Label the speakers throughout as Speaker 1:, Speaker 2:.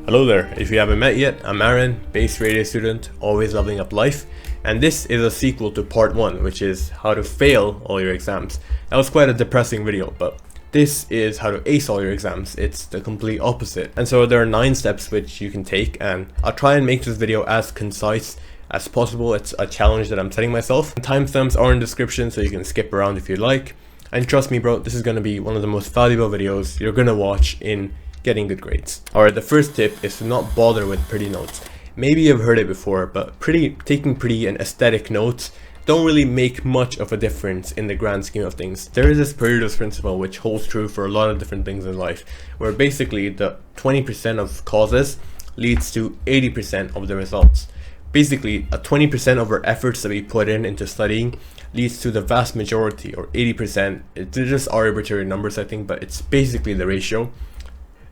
Speaker 1: Hello there, if you haven't met yet, I'm Aaron, base radio student, always leveling up life, and this is a sequel to part 1, which is how to fail all your exams. That was quite a depressing video, but this is how to ace all your exams. It's the complete opposite. And so there are 9 steps which you can take, and I'll try and make this video as concise as possible. It's a challenge that I'm setting myself. Timestamps are in the description so you can skip around if you like. And trust me bro, this is going to be one of the most valuable videos you're going to watch in getting good grades. Alright, the first tip is to not bother with pretty notes. Maybe you've heard it before, but taking pretty and aesthetic notes don't really make much of a difference in the grand scheme of things. There is this Pareto's principle which holds true for a lot of different things in life, where basically the 20% of causes leads to 80% of the results. Basically, a 20% of our efforts that we put into studying leads to the vast majority, or 80%. They're just arbitrary numbers, I think, but it's basically the ratio.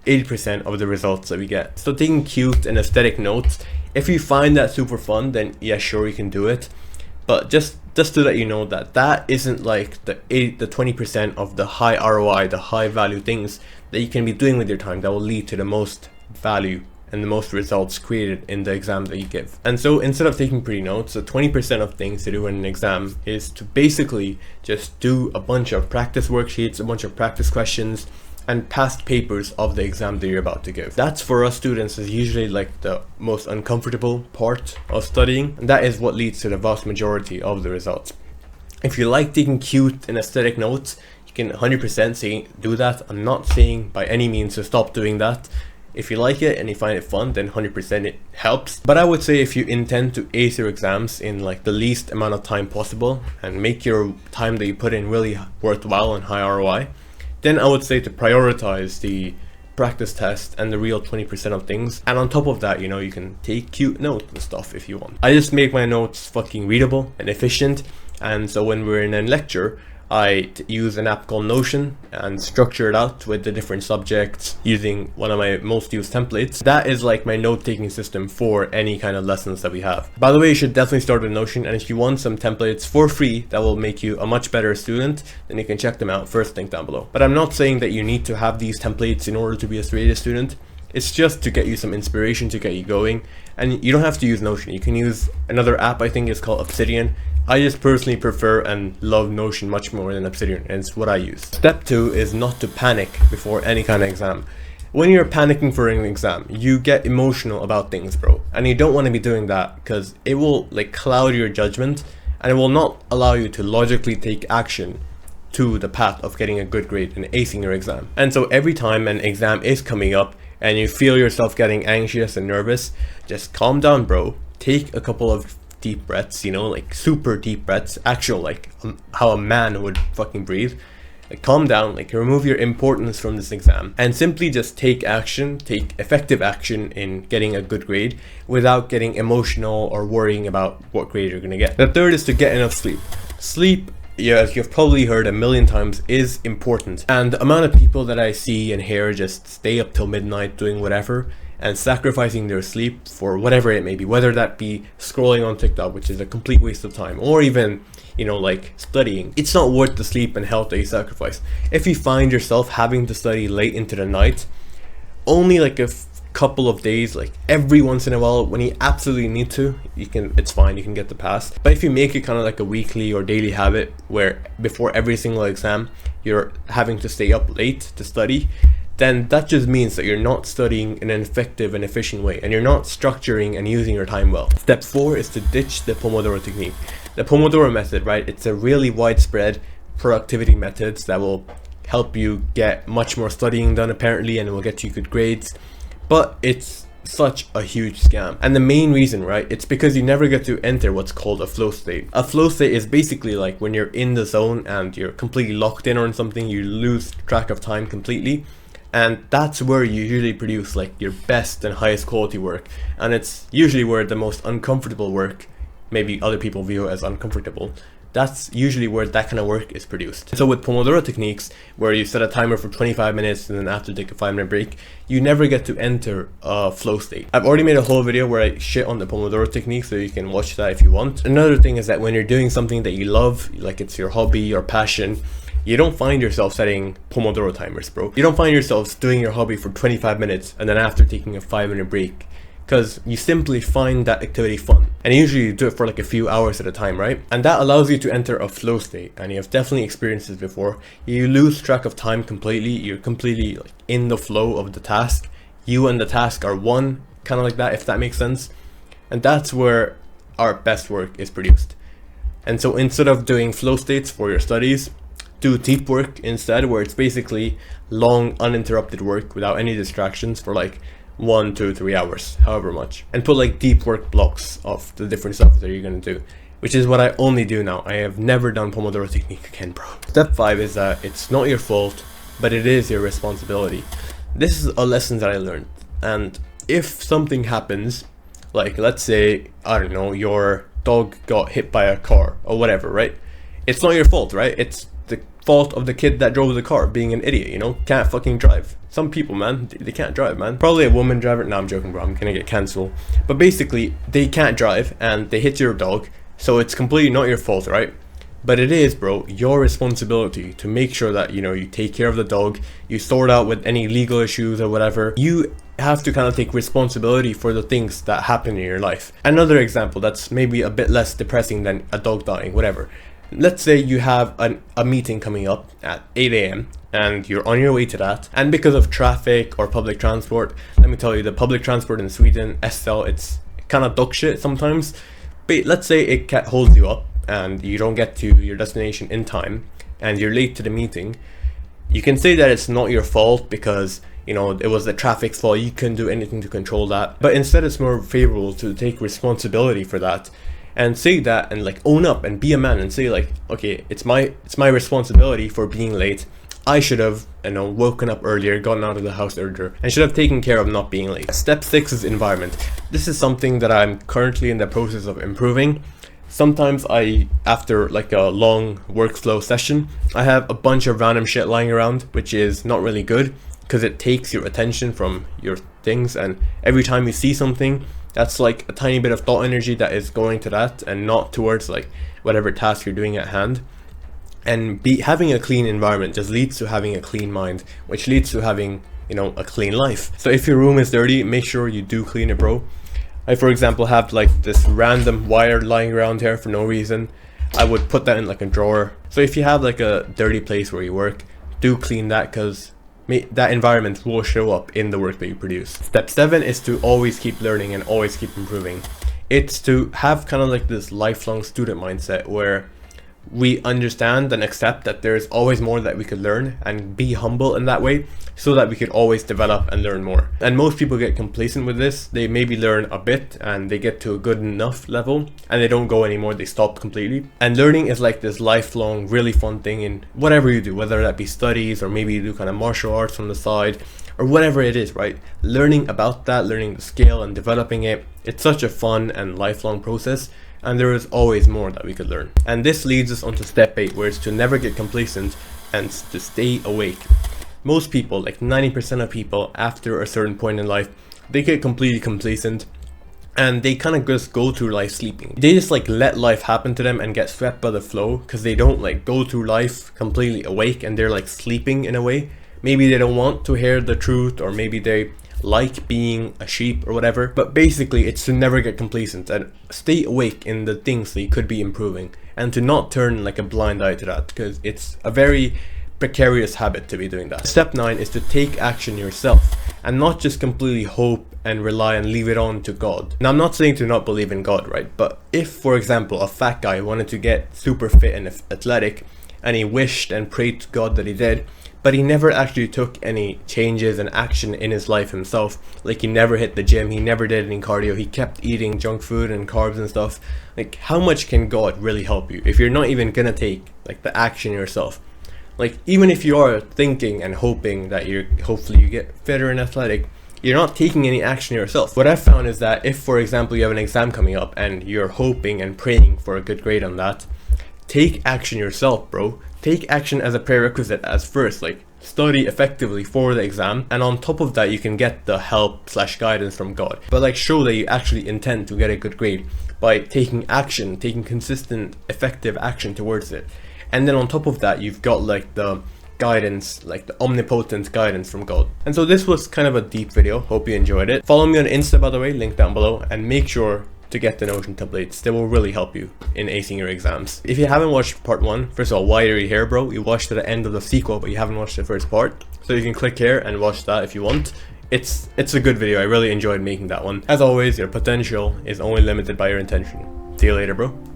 Speaker 1: 80% of the results that we get. So taking cute and aesthetic notes, if you find that super fun, then yeah, sure, you can do it. But just to let you know that isn't like the 20% of the high ROI, the high value things that you can be doing with your time that will lead to the most value and the most results created in the exam that you give. And so instead of taking pretty notes, the 20% of things to do in an exam is to basically just do a bunch of practice worksheets, a bunch of practice questions, and past papers of the exam that you're about to give. That's for us students is usually like the most uncomfortable part of studying, and that is what leads to the vast majority of the results. If you like taking cute and aesthetic notes, you can 100% say do that. I'm not saying by any means to stop doing that. If you like it and you find it fun, then 100% it helps. But I would say if you intend to ace your exams in like the least amount of time possible and make your time that you put in really worthwhile and high ROI, then I would say to prioritize the practice test and the real 20% of things. And on top of that, you know, you can take cute notes and stuff if you want. I just make my notes fucking readable and efficient. And so when we're in a lecture, I use an app called Notion and structure it out with the different subjects using one of my most used templates. That is like my note-taking system for any kind of lessons that we have. By the way, you should definitely start with Notion, and if you want some templates for free that will make you a much better student, then you can check them out. First link down below. But I'm not saying that you need to have these templates in order to be a straight student. It's just to get you some inspiration, to get you going. And you don't have to use Notion. You can use another app, I think it's called Obsidian. I just personally prefer and love Notion much more than Obsidian, and it's what I use. Step 2 is not to panic before any kind of exam. When you're panicking for an exam, you get emotional about things, bro. And you don't want to be doing that because it will like cloud your judgment and it will not allow you to logically take action to the path of getting a good grade and acing your exam. And so every time an exam is coming up and you feel yourself getting anxious and nervous, just calm down, bro. Take a couple of deep breaths, you know, like super deep breaths, actual like how a man would fucking breathe. Like calm down, like remove your importance from this exam and simply just take action, take effective action in getting a good grade without getting emotional or worrying about what grade you're gonna get. The third is to get enough sleep. Sleep, yeah, as you've probably heard a million times, is important. And the amount of people that I see and hear just stay up till midnight doing whatever and sacrificing their sleep for whatever it may be, whether that be scrolling on TikTok, which is a complete waste of time, or even, you know, like studying. It's not worth the sleep and health that you sacrifice. If you find yourself having to study late into the night, only like a couple of days, like every once in a while when you absolutely need to, it's fine, you can get the pass. But if you make it kind of like a weekly or daily habit where before every single exam you're having to stay up late to study, then that just means that you're not studying in an effective and efficient way, and you're not structuring and using your time well. Step 4 is to ditch the Pomodoro technique. The Pomodoro method, right? It's a really widespread productivity method that will help you get much more studying done apparently, and it will get you good grades. But it's such a huge scam. And the main reason, right? It's because you never get to enter what's called a flow state. A flow state is basically like when you're in the zone and you're completely locked in on something, you lose track of time completely. And that's where you usually produce like your best and highest quality work. And it's usually where the most uncomfortable work, maybe other people view as uncomfortable, that's usually where that kind of work is produced. So with Pomodoro techniques, where you set a timer for 25 minutes and then after take a 5-minute break, you never get to enter a flow state. I've already made a whole video where I shit on the Pomodoro technique, so you can watch that if you want. Another thing is that when you're doing something that you love, like it's your hobby or passion, You don't find yourself setting Pomodoro timers, bro. You don't find yourself doing your hobby for 25 minutes and then after taking a 5-minute break, because you simply find that activity fun. And usually you do it for like a few hours at a time, right? And that allows you to enter a flow state, and you have definitely experienced this before. You lose track of time completely. You're completely like in the flow of the task. You and the task are one, kind of like that, if that makes sense. And that's where our best work is produced. And so instead of doing flow states for your studies, do deep work instead, where it's basically long uninterrupted work without any distractions for like 1, 2, 3 hours, however much, and put like deep work blocks of the different stuff that you're going to do, which is what I only do now. I have never done Pomodoro technique again, bro. Step 5 is that it's not your fault, but it is your responsibility. This is a lesson that I learned, and if something happens, like let's say, I don't know, your dog got hit by a car or whatever, right? It's not your fault, right? It's the fault of the kid that drove the car being an idiot, you know? Can't fucking drive. Some people, man, they can't drive, man. Probably a woman driver. No, I'm joking, bro. I'm gonna get cancelled. But basically, they can't drive and they hit your dog, so it's completely not your fault, right? But it is, bro, your responsibility to make sure that, you know, you take care of the dog, you sort out with any legal issues or whatever. You have to kind of take responsibility for the things that happen in your life. Another example that's maybe a bit less depressing than a dog dying, whatever. Let's say you have a meeting coming up at 8 a.m. and you're on your way to that, and because of traffic or public transport, let me tell you, the public transport in Sweden, SL, it's kind of dog shit sometimes. But let's say it holds you up and you don't get to your destination in time and you're late to the meeting. You can say that it's not your fault because, you know, it was the traffic's fault, you couldn't do anything to control that. But instead, it's more favorable to take responsibility for that and say that, and like own up and be a man and say like, okay, it's my responsibility for being late. I should have, you know, woken up earlier, gotten out of the house earlier, and should have taken care of not being late. Step 6 is environment. This is something that I'm currently in the process of improving. Sometimes after like a long workflow session, I have a bunch of random shit lying around, which is not really good because it takes your attention from your things, and every time you see something, that's like a tiny bit of thought energy that is going to that and not towards like whatever task you're doing at hand. And having a clean environment just leads to having a clean mind, which leads to having, you know, a clean life. So if your room is dirty, make sure you do clean it, bro. I, for example, have like this random wire lying around here for no reason. I would put that in like a drawer. So if you have like a dirty place where you work, do clean that, because that environment will show up in the work that you produce. Step 7 is to always keep learning and always keep improving. It's to have kind of like this lifelong student mindset where we understand and accept that there's always more that we could learn, and be humble in that way so that we could always develop and learn more. And most people get complacent with this. They maybe learn a bit and they get to a good enough level and they don't go anymore, they stop completely. And learning is like this lifelong really fun thing in whatever you do, whether that be studies or maybe you do kind of martial arts on the side or whatever it is, right? Learning about that, learning the skill and developing it, it's such a fun and lifelong process. And there is always more that we could learn. And this leads us onto step 8, where it's to never get complacent and to stay awake. Most people, like 90% of people, after a certain point in life, they get completely complacent and they kind of just go through life sleeping. They just like let life happen to them and get swept by the flow, because they don't like go through life completely awake and they're like sleeping in a way. Maybe they don't want to hear the truth, or maybe they like being a sheep or whatever. But basically, it's to never get complacent and stay awake in the things that you could be improving, and to not turn like a blind eye to that, because it's a very precarious habit to be doing that. Step 9 is to take action yourself and not just completely hope and rely and leave it on to God. Now, I'm not saying to not believe in God, right? But if, for example, a fat guy wanted to get super fit and athletic, and he wished and prayed to God that he did, but he never actually took any changes and action in his life himself. Like, he never hit the gym, he never did any cardio, he kept eating junk food and carbs and stuff. Like, how much can God really help you if you're not even gonna take like the action yourself? Like, even if you are thinking and hoping that hopefully you get fitter and athletic, you're not taking any action yourself. What I've found is that if, for example, you have an exam coming up and you're hoping and praying for a good grade on that, take action yourself, bro. Take action as a prerequisite as first, like study effectively for the exam, and on top of that you can get the help / guidance from God. But like, show that you actually intend to get a good grade by taking action, taking consistent effective action towards it. and then on top of that you've got like the guidance, like the omnipotent guidance from God. And so this was kind of a deep video. Hope you enjoyed it. Follow me on Insta, by the way, link down below, and make sure to get the Notion templates. They will really help you in acing your exams. If you haven't watched part 1, first of all, why are you here, bro? You watched to the end of the sequel, but you haven't watched the first part. So you can click here and watch that if you want. It's a good video. I really enjoyed making that one. As always, your potential is only limited by your intention. See you later, bro.